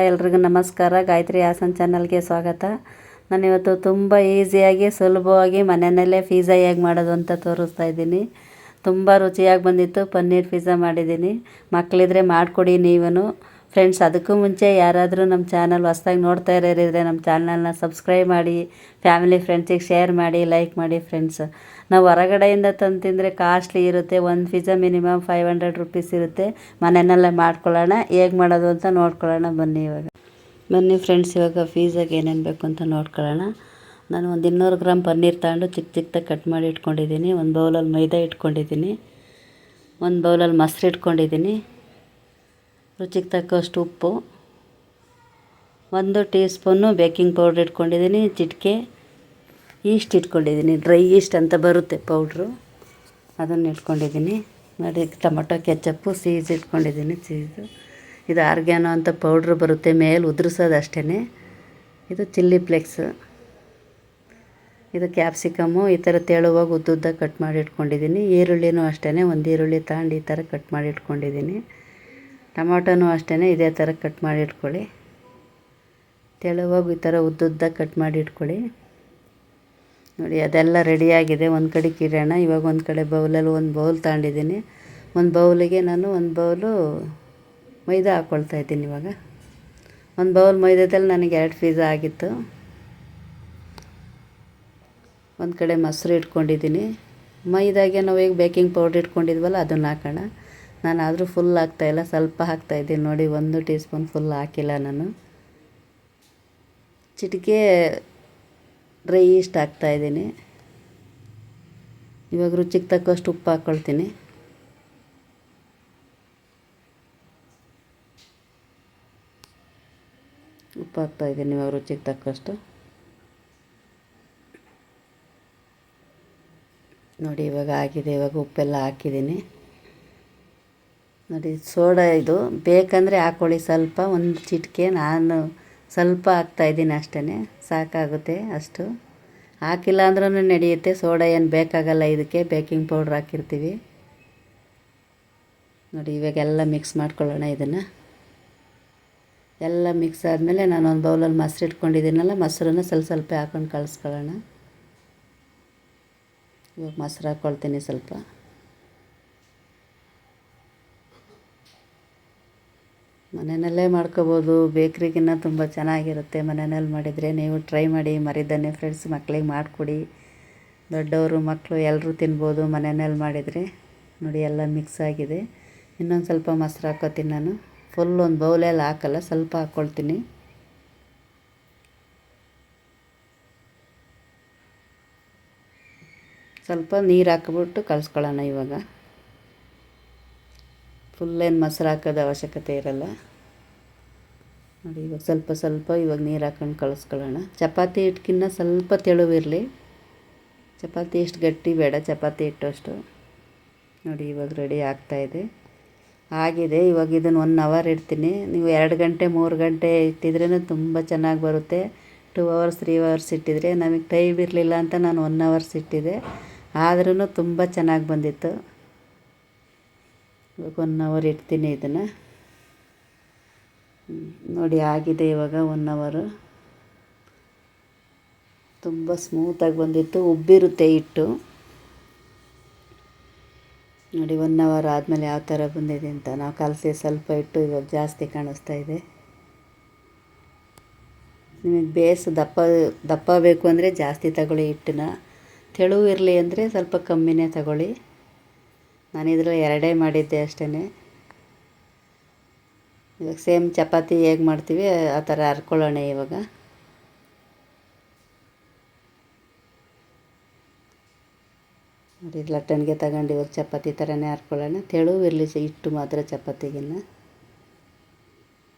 ಎಲ್ರಿಗೂ ನಮಸ್ಕಾರ. ಗಾಯತ್ರಿ ಹಾಸನ್ ಚಾನಲ್ಗೆ ಸ್ವಾಗತ. ನಾನಿವತ್ತು ತುಂಬ ಈಸಿಯಾಗಿ ಸುಲಭವಾಗಿ ಮನೆಯಲ್ಲೇ ಪಿಜ್ಜಾ ಹೇಗೆ ಮಾಡೋದು ಅಂತ ತೋರಿಸ್ತಾ ಇದ್ದೀನಿ. ತುಂಬ ರುಚಿಯಾಗಿ ಬಂದಿತ್ತು. ಪನ್ನೀರ್ ಪಿಜ್ಜಾ ಮಾಡಿದ್ದೀನಿ. ಮಕ್ಕಳಿದ್ರೆ ಮಾಡಿಕೊಡಿ ನೀವೂ. ಫ್ರೆಂಡ್ಸ್, ಅದಕ್ಕೂ ಮುಂಚೆ ಯಾರಾದರೂ ನಮ್ಮ ಚಾನಲ್ ಹೊಸ್ದಾಗಿ ನೋಡ್ತಾ ಇರೋರಿದ್ರೆ ನಮ್ಮ ಚಾನಲ್ನ ಸಬ್ಸ್ಕ್ರೈಬ್ ಮಾಡಿ, ಫ್ಯಾಮಿಲಿ ಫ್ರೆಂಡ್ಸಿಗೆ ಶೇರ್ ಮಾಡಿ, ಲೈಕ್ ಮಾಡಿ. ಫ್ರೆಂಡ್ಸ್, ನಾವು ಹೊರಗಡೆಯಿಂದ ತಂದು ತಿಂದರೆ ಕಾಸ್ಟ್ಲಿ ಇರುತ್ತೆ. ಒಂದು ಪಿಜ್ಜಾ ಮಿನಿಮಮ್ 500 ರೂಪೀಸ್ ಇರುತ್ತೆ. ಮನೆಯಲ್ಲೇ ಮಾಡ್ಕೊಳ್ಳೋಣ. ಹೇಗೆ ಮಾಡೋದು ಅಂತ ನೋಡ್ಕೊಳ್ಳೋಣ ಬನ್ನಿ ಫ್ರೆಂಡ್ಸ್. ಇವಾಗ ಪಿಜ್ಜಾಗೆ ಏನೇನು ಬೇಕು ಅಂತ ನೋಡ್ಕೊಳ್ಳೋಣ. ನಾನು ಒಂದು 200 ಗ್ರಾಮ್ ಪನ್ನೀರ್ ತಗೊಂಡು ಚಿಕ್ಕ ಚಿಕ್ಕದಾಗಿ ಕಟ್ ಮಾಡಿ ಇಟ್ಕೊಂಡಿದ್ದೀನಿ. ಒಂದು ಬೌಲಲ್ಲಿ ಮೈದಾ ಇಟ್ಕೊಂಡಿದ್ದೀನಿ. ಒಂದು ಬೌಲಲ್ಲಿ ಮೊಸರು ಇಟ್ಕೊಂಡಿದ್ದೀನಿ. ರುಚಿಗೆ ತಕ್ಕಷ್ಟು ಉಪ್ಪು, 1 ಟೀ ಸ್ಪೂನು ಬೇಕಿಂಗ್ ಪೌಡ್ರ್ ಇಟ್ಕೊಂಡಿದ್ದೀನಿ. ಚಿಟಿಕೆ ಈಸ್ಟ್ ಇಟ್ಕೊಂಡಿದ್ದೀನಿ. ಡ್ರೈ ಈಸ್ಟ್ ಅಂತ ಬರುತ್ತೆ ಪೌಡ್ರು, ಅದನ್ನು ಇಟ್ಕೊಂಡಿದ್ದೀನಿ. ನೋಡಿ, ಟೊಮೊಟೊ ಕೆಚಪ್ಪು, ಚೀಸ್ ಇಟ್ಕೊಂಡಿದ್ದೀನಿ. ಇದು ಆರ್ಗ್ಯಾನೋ ಅಂತ ಪೌಡ್ರ್ ಬರುತ್ತೆ, ಮೇಲೆ ಉದುರಿಸೋದು ಅಷ್ಟೇ. ಇದು ಚಿಲ್ಲಿ ಫ್ಲೇಕ್ಸ್, ಇದು ಕ್ಯಾಪ್ಸಿಕಮ್ಮು. ಈ ಥರ ತೆಳುವಾಗಿ ಉದ್ದುದ್ದ ಕಟ್ ಮಾಡಿ ಇಟ್ಕೊಂಡಿದ್ದೀನಿ. ಈರುಳ್ಳಿನೂ ಅಷ್ಟೇ, ಒಂದು ಈರುಳ್ಳಿ ತಗೊಂಡು ಈ ಥರ ಕಟ್ ಮಾಡಿ ಇಟ್ಕೊಂಡಿದ್ದೀನಿ. ಟೊಮೊಟೊನೂ ಅಷ್ಟೇ, ಇದೇ ಥರ ಕಟ್ ಮಾಡಿ ಇಟ್ಕೊಳ್ಳಿ. ತೆಳುವಾಗಿ ಈ ಥರ ಉದ್ದುದ್ದ ಕಟ್ ಮಾಡಿ ಇಟ್ಕೊಳ್ಳಿ. ನೋಡಿ, ಅದೆಲ್ಲ ರೆಡಿಯಾಗಿದೆ. ಒಂದು ಕಡೆಗೆ ಇಡೋಣ. ಇವಾಗ ಒಂದು ಕಡೆ ಬೌಲಲ್ಲಿ ಒಂದು ಬೌಲ್ ತಗೊಂಡಿದ್ದೀನಿ. ಒಂದು ಬೌಲಿಗೆ ನಾನು ಒಂದು ಬೌಲು ಮೈದಾ ಹಾಕ್ಕೊಳ್ತಾ ಇದ್ದೀನಿ. ಇವಾಗ ಒಂದು ಬೌಲ್ ಮೈದಾದಲ್ಲಿ ನನಗೆ 2 ಪಿಜ್ಜಾ ಆಗಿತ್ತು. ಒಂದು ಕಡೆ ಮೊಸರು ಇಟ್ಕೊಂಡಿದ್ದೀನಿ. ಮೈದಾಗೆ ನಾವು ಈಗ ಬೇಕಿಂಗ್ ಪೌಡ್ರ್ ಇಟ್ಕೊಂಡಿದ್ವಲ್ಲ, ಅದನ್ನು ಹಾಕೋಣ. ನಾನು ಆದರೂ ಫುಲ್ ಹಾಕ್ತಾಯಿಲ್ಲ, ಸ್ವಲ್ಪ ಹಾಕ್ತಾಯಿದ್ದೀನಿ. ನೋಡಿ, 1 ಟೀ ಸ್ಪೂನ್ ಫುಲ್ ಹಾಕಿಲ್ಲ ನಾನು. ಚಿಟಿಕೆ ಡ್ರೈ ಈಸ್ಟ್ ಹಾಕ್ತಾಯಿದ್ದೀನಿ. ಇವಾಗ ರುಚಿಗೆ ತಕ್ಕಷ್ಟು ಉಪ್ಪು ಹಾಕ್ಕೊಳ್ತೀನಿ. ಉಪ್ಪು ಹಾಕ್ತಾಯಿದ್ದೀನಿ ಇವಾಗ ರುಚಿಗೆ ತಕ್ಕಷ್ಟು. ನೋಡಿ, ಇವಾಗ ಆಗಿದೆ. ಇವಾಗ ಉಪ್ಪೆಲ್ಲ ಹಾಕಿದ್ದೀನಿ. ನೋಡಿ, ಸೋಡಾ ಇದು ಬೇಕಂದರೆ ಹಾಕ್ಕೊಳ್ಳಿ ಸ್ವಲ್ಪ, ಒಂದು ಚಿಟಿಕೆ. ನಾನು ಸ್ವಲ್ಪ ಹಾಕ್ತಾಯಿದ್ದೀನಿ ಅಷ್ಟೇ, ಸಾಕಾಗುತ್ತೆ ಅಷ್ಟು. ಹಾಕಿಲ್ಲ ಅಂದ್ರೂ ನಡೆಯುತ್ತೆ. ಸೋಡಾ ಏನು ಬೇಕಾಗಲ್ಲ ಇದಕ್ಕೆ, ಬೇಕಿಂಗ್ ಪೌಡ್ರ್ ಹಾಕಿರ್ತೀವಿ. ನೋಡಿ, ಇವಾಗೆಲ್ಲ ಮಿಕ್ಸ್ ಮಾಡ್ಕೊಳ್ಳೋಣ. ಇದನ್ನು ಎಲ್ಲ ಮಿಕ್ಸ್ ಆದಮೇಲೆ ನಾನು ಒಂದು ಬೌಲಲ್ಲಿ ಮೊಸರು ಇಟ್ಕೊಂಡಿದ್ದೀನಲ್ಲ, ಮೊಸರನ್ನು ಸ್ವಲ್ಪ ಹಾಕೊಂಡು ಕಳಿಸ್ಕೊಳ್ಳೋಣ. ಇವಾಗ ಮೊಸರು ಹಾಕ್ಕೊಳ್ತೀನಿ ಸ್ವಲ್ಪ. ಮನೆಯಲ್ಲೇ ಮಾಡ್ಕೋಬೋದು. ಬೇಕ್ರಿಗಿನ್ನ ತುಂಬ ಚೆನ್ನಾಗಿರುತ್ತೆ ಮನೆಯಲ್ಲಿ ಮಾಡಿದರೆ. ನೀವು ಟ್ರೈ ಮಾಡಿ, ಮರಿದಾನೆ ಫ್ರೆಂಡ್ಸ್. ಮಕ್ಕಳಿಗೆ ಮಾಡಿಕೊಡಿ. ದೊಡ್ಡವರು ಮಕ್ಕಳು ಎಲ್ಲರೂ ತಿನ್ಬೋದು ಮನೆಯಲ್ಲಿ ಮಾಡಿದರೆ. ನೋಡಿ, ಎಲ್ಲ ಮಿಕ್ಸ್ ಆಗಿದೆ. ಇನ್ನೊಂದು ಸ್ವಲ್ಪ ಮೊಸರು ಹಾಕ್ಕೋತೀನಿ ನಾನು. ಫುಲ್ ಒಂದು ಬೌಲೆಲ್ಲ ಹಾಕಲ್ಲ, ಸ್ವಲ್ಪ ಹಾಕ್ಕೊಳ್ತೀನಿ. ಸ್ವಲ್ಪ ನೀರು ಹಾಕ್ಬಿಟ್ಟು ಕಲಿಸ್ಕೊಳ್ಳೋಣ. ಇವಾಗ ಫುಲ್ಲೇನು ಮೊಸರು ಹಾಕೋದು ಅವಶ್ಯಕತೆ ಇರಲ್ಲ. ನೋಡಿ, ಇವಾಗ ಸ್ವಲ್ಪ ಇವಾಗ ನೀರು ಹಾಕೊಂಡು ಕಲಿಸ್ಕೊಳ್ಳೋಣ. ಚಪಾತಿ ಹಿಟ್ಟಿಗಿನ್ನ ಸ್ವಲ್ಪ ತೆಳುವಿರಲಿ. ಚಪಾತಿ ಇಷ್ಟು ಗಟ್ಟಿ ಬೇಡ, ಚಪಾತಿ ಹಿಟ್ಟು ಅಷ್ಟು. ನೋಡಿ, ಇವಾಗ ರೆಡಿ ಆಗ್ತಾಯಿದೆ. ಆಗಿದೆ. ಇವಾಗ ಇದನ್ನು 1 ಅವರ್ ಇಡ್ತೀನಿ. ನೀವು 2 ಗಂಟೆ 3 ಗಂಟೆ ಇಟ್ಟಿದ್ರೇ ತುಂಬ ಚೆನ್ನಾಗಿ ಬರುತ್ತೆ. 2 ಅವರ್ಸ್ 3 ಅವರ್ಸ್ ಇಟ್ಟಿದ್ರೆ, ನಮಗೆ ಟೈಮ್ ಇರಲಿಲ್ಲ ಅಂತ ನಾನು 1 ಅವರ್ಸ್ ಇಟ್ಟಿದ್ದೆ. ಆದ್ರೂ ತುಂಬ ಚೆನ್ನಾಗಿ ಬಂದಿತ್ತು. ಇವಾಗ 1 ಅವರ್ ಇಡ್ತೀನಿ ಇದನ್ನು. ನೋಡಿ, ಆಗಿದೆ ಇವಾಗ 1 ಅವರು. ತುಂಬ ಸ್ಮೂತಾಗಿ ಬಂದಿತ್ತು, ಉಬ್ಬಿರುತ್ತೆ ಹಿಟ್ಟು. ನೋಡಿ, 1 ಅವರ್ ಆದಮೇಲೆ ಯಾವ ಥರ ಬಂದಿದೆ ಅಂತ. ನಾವು ಕಲಸಿ ಸ್ವಲ್ಪ ಇಟ್ಟು ಇವಾಗ ಜಾಸ್ತಿ ಕಾಣಿಸ್ತಾ ಇದೆ. ನಿಮಗೆ ಬೇಸ್ ದಪ್ಪ ಬೇಕು ಅಂದರೆ ಜಾಸ್ತಿ ತಗೊಳ್ಳಿ ಹಿಟ್ಟನ್ನ. ತೆಳು ಇರಲಿ ಅಂದರೆ ಸ್ವಲ್ಪ ಕಮ್ಮಿನೇ ತಗೊಳ್ಳಿ. ನಾನು ಇದರಲ್ಲಿ 2 ಮಾಡಿದ್ದೆ ಅಷ್ಟೇ. ಇವಾಗ ಸೇಮ್ ಚಪಾತಿ ಹೇಗೆ ಮಾಡ್ತೀವಿ ಆ ಥರ ಹರ್ಕೊಳ್ಳೋಣ ಇವಾಗ. ನೋಡಿ, ಲಟ್ಟಣಿಗೆ ತಗೊಂಡು ಇವಾಗ ಚಪಾತಿ ಥರನೇ ಹರ್ಕೊಳ್ಳೋಣ. ತೆಳು ಇರಲಿ ಹಿಟ್ಟು ಮಾತ್ರ ಚಪಾತಿಗಿನ್ನ.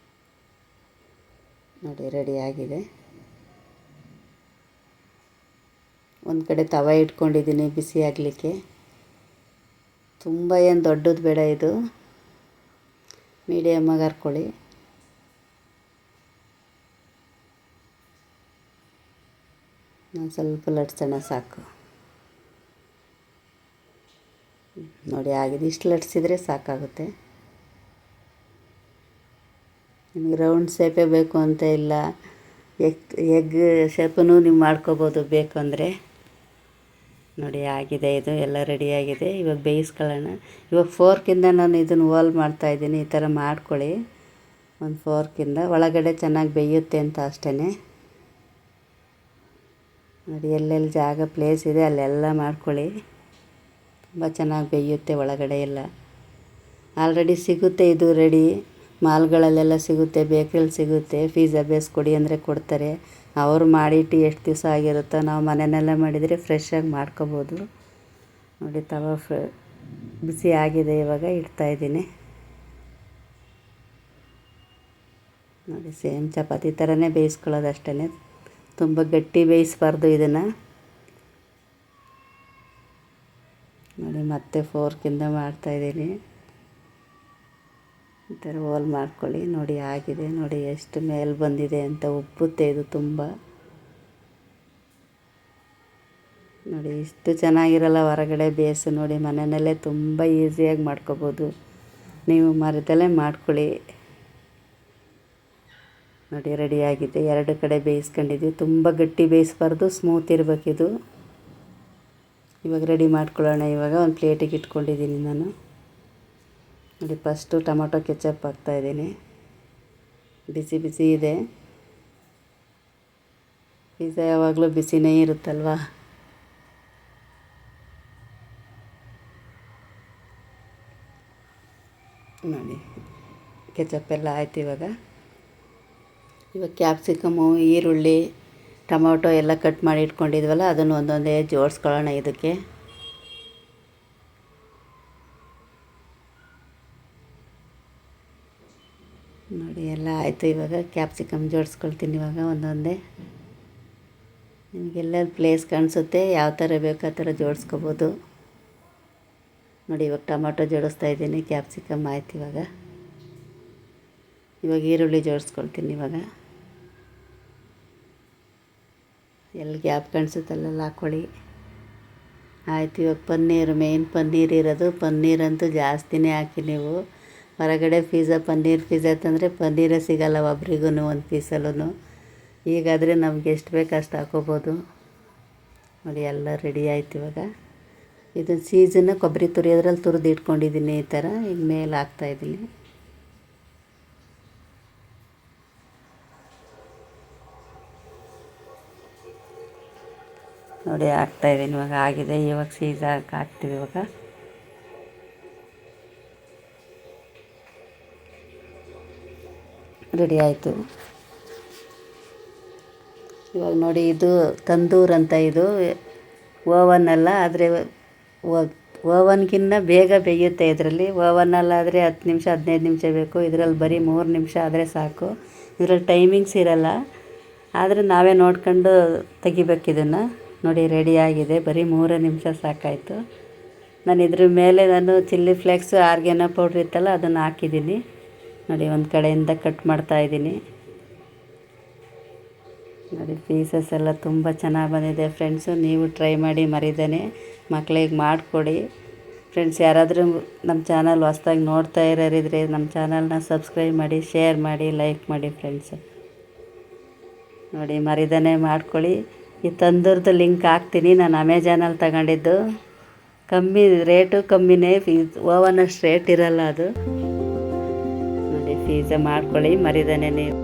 ನೋಡಿ, ರೆಡಿ ಆಗಿದೆ. ಒಂದು ಕಡೆ ತವ ಇಟ್ಕೊಂಡಿದ್ದೀನಿ ಬಿಸಿ ಆಗಲಿಕ್ಕೆ. ತುಂಬ ಏನು ದೊಡ್ಡದು ಬೇಡ, ಇದು ಮೀಡಿಯಮ್ಮಾಗಿ ಹರ್ಕೊಳ್ಳಿ. ನಾನು ಸ್ವಲ್ಪ ಲಟ್ಸೋಣ ಸಾಕು. ನೋಡಿ, ಆಗಿದೆ. ಇಷ್ಟು ಲಟ್ಸಿದ್ರೆ ಸಾಕಾಗುತ್ತೆ. ನಿಮಗೆ ರೌಂಡ್ ಶೇಪೇ ಬೇಕು ಅಂತ ಇಲ್ಲ, ಎಗ್ ಶೇಪನ್ನು ನೀವು ಮಾಡ್ಕೋಬೋದು ಬೇಕು ಅಂದರೆ. ನೋಡಿ ಆಗಿದೆ, ಇದು ಎಲ್ಲ ರೆಡಿಯಾಗಿದೆ. ಇವಾಗ ಬೇಯಿಸ್ಕೊಳ್ಳೋಣ. ಇವಾಗ ಫೋರ್ಕಿಂದ ನಾನು ಇದನ್ನು ಮಾಡ್ತಾಯಿದ್ದೀನಿ. ಈ ಥರ ಮಾಡ್ಕೊಳ್ಳಿ ಒಂದು ಫೋರ್ಕಿಂದ, ಒಳಗಡೆ ಚೆನ್ನಾಗಿ ಬೇಯುತ್ತೆ ಅಂತ ಅಷ್ಟೇ. ನೋಡಿ ಎಲ್ಲೆಲ್ಲಿ ಜಾಗ ಪ್ಲೇಸ್ ಇದೆ ಅಲ್ಲೆಲ್ಲ ಮಾಡ್ಕೊಳ್ಳಿ, ತುಂಬ ಚೆನ್ನಾಗಿ ಬೇಯುತ್ತೆ ಒಳಗಡೆ ಎಲ್ಲ. ಆಲ್ರೆಡಿ ಸಿಗುತ್ತೆ ಇದು ರೆಡಿ, ಮಾಲ್ಗಳಲ್ಲೆಲ್ಲ ಸಿಗುತ್ತೆ, ಬೇಕ್ರಿಲಿ ಸಿಗುತ್ತೆ. ಪಿಜ್ಜಾ ಬೇಯಿಸ್ಕೊಡಿ ಅಂದರೆ ಕೊಡ್ತಾರೆ. ಅವರು ಮಾಡಿಟ್ಟು ಎಷ್ಟು ದಿವಸ ಆಗಿರುತ್ತೋ, ನಾವು ಮನೆಯಲ್ಲೇ ಮಾಡಿದರೆ ಫ್ರೆಶ್ಶಾಗಿ ಮಾಡ್ಕೋಬೋದು. ನೋಡಿ ತವ ಬಿಸಿ ಆಗಿದೆ, ಇವಾಗ ಇಡ್ತಾಯಿದ್ದೀನಿ. ನೋಡಿ ಸೇಮ್ ಚಪಾತಿ ಥರನೇ ಬೇಯಿಸ್ಕೊಳ್ಳೋದು ಅಷ್ಟೇ, ತುಂಬ ಗಟ್ಟಿ ಬೇಯಿಸಬಾರ್ದು ಇದನ್ನು. ನೋಡಿ ಮತ್ತೆ ಫೋರ್ಕಿಂದ ಮಾಡ್ತಾಯಿದ್ದೀನಿ. ಈ ಥರ ಮಾಡ್ಕೊಳ್ಳಿ. ನೋಡಿ ಆಗಿದೆ, ನೋಡಿ ಎಷ್ಟು ಮೇಲೆ ಬಂದಿದೆ ಅಂತ, ಉಬ್ಬುತ್ತೆ ಇದು ತುಂಬ. ನೋಡಿ ಇಷ್ಟು ಚೆನ್ನಾಗಿರಲ್ಲ ಹೊರಗಡೆ ಬೇಯಿಸು. ನೋಡಿ ಮನೆಯಲ್ಲೇ ತುಂಬ ಈಸಿಯಾಗಿ ಮಾಡ್ಕೋಬೋದು, ನೀವು ಮರದಲ್ಲೇ ಮಾಡ್ಕೊಳ್ಳಿ. ನೋಡಿ ರೆಡಿಯಾಗಿದೆ, ಎರಡು ಕಡೆ ಬೇಯಿಸ್ಕೊಂಡಿದ್ವಿ. ತುಂಬ ಗಟ್ಟಿ ಬೇಯಿಸಬಾರ್ದು, ಸ್ಮೂತ್ ಇರಬೇಕಿದು. ಇವಾಗ ರೆಡಿ ಮಾಡ್ಕೊಳ್ಳೋಣ. ಇವಾಗ ಒಂದು ಪ್ಲೇಟಿಗೆ ಇಟ್ಕೊಂಡಿದ್ದೀನಿ ನಾನು. ನೋಡಿ ಫಸ್ಟು ಟೊಮೊಟೊ ಕೆಚಪ್ ಹಾಕ್ತಾಯಿದ್ದೀನಿ. ಬಿಸಿ ಬಿಸಿ ಇದೆ. ಪಿಜ್ಜಾ ಯಾವಾಗಲೂ ಬಿಸಿನೇ ಇರುತ್ತಲ್ವ. ನೋಡಿ ಕೆಚಪ್ ಎಲ್ಲ ಆಯ್ತು. ಇವಾಗ ಕ್ಯಾಪ್ಸಿಕಮು, ಈರುಳ್ಳಿ, ಟೊಮೊಟೊ ಎಲ್ಲ ಕಟ್ ಮಾಡಿ ಇಟ್ಕೊಂಡಿದ್ವಲ್ಲ, ಅದನ್ನು ಒಂದೊಂದೇ ಜೋಡಿಸ್ಕೊಳ್ಳೋಣ ಇದಕ್ಕೆ. ನೋಡಿ ಎಲ್ಲ ಆಯಿತು. ಇವಾಗ ಕ್ಯಾಪ್ಸಿಕಮ್ ಜೋಡಿಸ್ಕೊಳ್ತೀನಿ ಇವಾಗ ಒಂದೊಂದೇ. ನಿಮಗೆಲ್ಲ ಪ್ಲೇಸ್ ಕಾಣಿಸುತ್ತೆ, ಯಾವ ಥರ ಬೇಕು ಆ ಥರ ಜೋಡಿಸ್ಕೋಬೋದು. ನೋಡಿ ಇವಾಗ ಟೊಮೊಟೊ ಜೋಡಿಸ್ತಾಯಿದ್ದೀನಿ, ಕ್ಯಾಪ್ಸಿಕಮ್ ಆಯ್ತು. ಇವಾಗ ಈರುಳ್ಳಿ ಜೋಡಿಸ್ಕೊಳ್ತೀನಿ. ಇವಾಗ ಎಲ್ಲಿ ಗ್ಯಾಪ್ ಕಾಣಿಸುತ್ತಲ್ಲ ಹಾಕ್ಕೊಳ್ಳಿ. ಆಯ್ತು. ಇವಾಗ ಪನ್ನೀರು, ಮೇಯ್ನ್ ಪನ್ನೀರ್ ಇರೋದು. ಪನ್ನೀರಂತೂ ಜಾಸ್ತಿನೇ ಹಾಕಿ ನೀವು. ಹೊರಗಡೆ ಪನ್ನೀರ್ ಪಿಜ್ಜಾ ತಂದರೆ ಪನ್ನೀರೇ ಸಿಗೋಲ್ಲ ಒಬ್ರಿಗೂ ಒಂದು ಪೀಸಲ್ಲೂ. ಈಗಾದರೆ ನಮ್ಗೆ ಎಷ್ಟು ಬೇಕು ಅಷ್ಟು ಹಾಕೋಬೋದು. ನೋಡಿ ಎಲ್ಲ ರೆಡಿ ಆಯ್ತು. ಇವಾಗ ಇದು ಚೀಸನ್ನು ಕೊಬ್ಬರಿ ತುರಿಯೋದ್ರಲ್ಲಿ ತುರಿದು ಇಟ್ಕೊಂಡಿದ್ದೀನಿ. ಈ ಥರ ಈಗ ಮೇಲೆ ಹಾಕ್ತಾಯಿದ್ದೀನಿ. ನೋಡಿ ಹಾಕ್ತಾಯಿದ್ದೀನಿ. ಇವಾಗ ಆಗಿದೆ. ಇವಾಗ ಚೀಸ್ ಹಾಕ್ತೀವಿ. ಇವಾಗ ರೆಡಿ ಆಯಿತು. ಇವಾಗ ನೋಡಿ ಇದು ತಂದೂರ್ ಅಂತ, ಇದು ಓವನ್ನಲ್ಲ, ಆದರೆ ಓವನ್ಗಿನ್ನ ಬೇಗ ಬೇಯುತ್ತೆ ಇದರಲ್ಲಿ. ಓವನ್ನಲ್ಲಾದರೆ 10 ನಿಮಿಷ 15 ನಿಮಿಷ ಬೇಕು, ಇದರಲ್ಲಿ ಬರೀ 3 ನಿಮಿಷ ಆದರೆ ಸಾಕು. ಇದರಲ್ಲಿ ಟೈಮಿಂಗ್ಸ್ ಇರಲ್ಲ, ಆದರೆ ನಾವೇ ನೋಡ್ಕೊಂಡು ತೆಗಿಬೇಕು ಇದನ್ನು. ನೋಡಿ ರೆಡಿಯಾಗಿದೆ, ಬರೀ 3 ನಿಮಿಷ ಸಾಕಾಯಿತು. ನಾನು ಇದ್ರ ಮೇಲೆ ಚಿಲ್ಲಿ ಫ್ಲೇಕ್ಸು, ಆರ್ಗ್ಯಾನೋ ಪೌಡ್ರ್ ಇತ್ತಲ್ಲ, ಅದನ್ನು ಹಾಕಿದ್ದೀನಿ. ನೋಡಿ ಒಂದು ಕಡೆಯಿಂದ ಕಟ್ ಮಾಡ್ತಾಯಿದ್ದೀನಿ. ನೋಡಿ ಪೀಸಸ್ ಎಲ್ಲ ತುಂಬ ಚೆನ್ನಾಗಿ ಬಂದಿದೆ ಫ್ರೆಂಡ್ಸು. ನೀವು ಟ್ರೈ ಮಾಡಿ ಮರಿದೇನೆ, ಮಕ್ಕಳಿಗೆ ಮಾಡಿಕೊಡಿ. ಫ್ರೆಂಡ್ಸ್, ಯಾರಾದರೂ ನಮ್ಮ ಚಾನಲ್ ಹೊಸ್ದಾಗಿ ನೋಡ್ತಾ ಇರೋರಿದ್ರೆ ನಮ್ಮ ಚಾನಲ್ನ ಸಬ್ಸ್ಕ್ರೈಬ್ ಮಾಡಿ, ಶೇರ್ ಮಾಡಿ, ಲೈಕ್ ಮಾಡಿ ಫ್ರೆಂಡ್ಸು. ನೋಡಿ ಮರಿದೇನೆ ಮಾಡ್ಕೊಳ್ಳಿ. ಈ ತಂದೂರ್ದು ಲಿಂಕ್ ಹಾಕ್ತೀನಿ. ನಾನು ಅಮೆಜಾನಲ್ಲಿ ತಗೊಂಡಿದ್ದು, ಕಮ್ಮಿ ರೇಟು, ಕಮ್ಮಿನೇ. ಓವನ್ ಅಷ್ಟು ರೇಟ್ ಇರಲ್ಲ ಅದು. ನೋಡಿ ಪಿಜ್ಜಾ ಮಾಡ್ಕೊಳ್ಳಿ ಮರಿದೇನೆ ನೀವು.